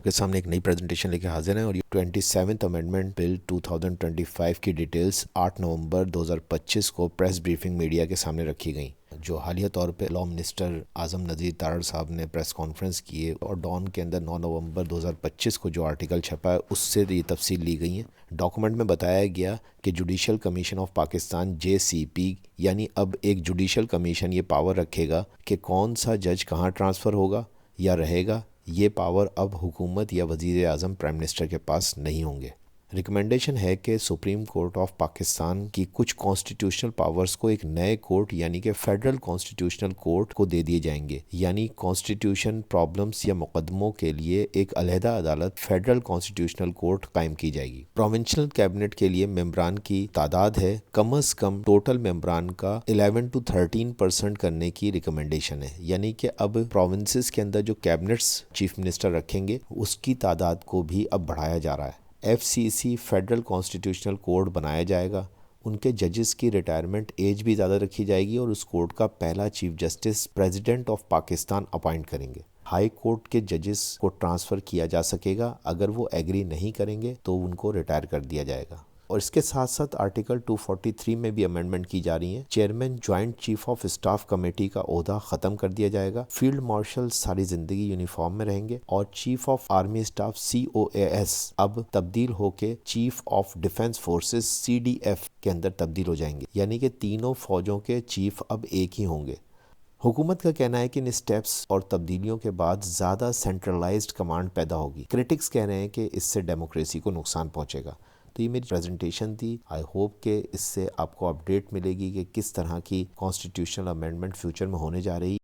کے سامنے ایک نئی پریزنٹیشن لے کے حاضر ہیں اور یہ 27 امینڈمنٹ بل 2025 کی ڈیٹیلز 8 نومبر 2025 کو پریس بریفنگ میڈیا کے سامنے رکھی گئیں، جو حالیہ طور پہ لا منسٹر اعظم نذیر تارڑ صاحب نے پریس کانفرنس کی ہے اور ڈان کے اندر 9 نومبر 2025 کو جو آرٹیکل چھپا ہے اس سے یہ تفصیل لی گئی ہے۔ ڈاکومنٹ میں بتایا گیا کہ judicial commission of Pakistan JCP یعنی اب ایک جوڈیشل کمیشن یہ پاور رکھے گا کہ کون سا جج کہاں ٹرانسفر ہوگا یا رہے گا، یہ پاور اب حکومت یا وزیر اعظم پرائم منسٹر کے پاس نہیں ہوں گے۔ ریکمنڈیشن ہے کہ سپریم کورٹ آف پاکستان کی کچھ کانسٹیٹیوشنل پاورز کو ایک نئے کورٹ یعنی کہ فیڈرل کانسٹیٹیوشنل کورٹ کو دے دیے جائیں گے، یعنی کانسٹیٹیوشن پرابلمز یا مقدموں کے لیے ایک علیحدہ عدالت فیڈرل کانسٹیٹیوشنل کورٹ قائم کی جائے گی۔ پروونشل کیبنٹ کے لیے ممبران کی تعداد ہے کم از کم ٹوٹل ممبران کا 11 to 13% کرنے کی ریکمنڈیشن ہے، یعنی کہ اب پروونسز کے اندر جو کیبنٹس چیف منسٹر رکھیں گے اس کی تعداد کو بھی اب بڑھایا جا رہا ہے۔ FCC فیڈرل کانسٹیٹیوشنل کورٹ بنایا جائے گا، ان کے ججز کی ریٹائرمنٹ ایج بھی زیادہ رکھی جائے گی اور اس کورٹ کا پہلا chief justice president of Pakistan appoint کریں گے۔ ہائی کورٹ کے ججز کو ٹرانسفر کیا جا سکے گا، اگر وہ ایگری نہیں کریں گے تو ان کو ریٹائر کر دیا جائے گا۔ اور اس کے ساتھ ساتھ آرٹیکل 243 میں بھی امینڈمنٹ کی جا رہی ہیں۔ Chairman joint chief of staff committee کا عہدہ ختم کر دیا جائے گا۔ فیلڈ مارشل ساری زندگی یونیفارم میں رہیں گے اور chief of army staff COAS اب تبدیل ہو کے chief of defence forces CDF کے اندر تبدیل ہو جائیں گے، یعنی کہ تینوں فوجوں کے چیف اب ایک ہی ہوں گے۔ حکومت کا کہنا ہے کہ ان اسٹیپس اور تبدیلیوں کے بعد زیادہ سینٹرلائزڈ کمانڈ پیدا ہوگی۔ کرٹکس کہہ رہے ہیں کہ اس سے ڈیموکریسی کو نقصان پہنچے گا۔ تو یہ میری پریزنٹیشن تھی، آئی ہوپ کہ اس سے آپ کو اپڈیٹ ملے گی کہ کس طرح کی کانسٹیٹیوشنل امینڈمنٹ فیوچر میں ہونے جا رہی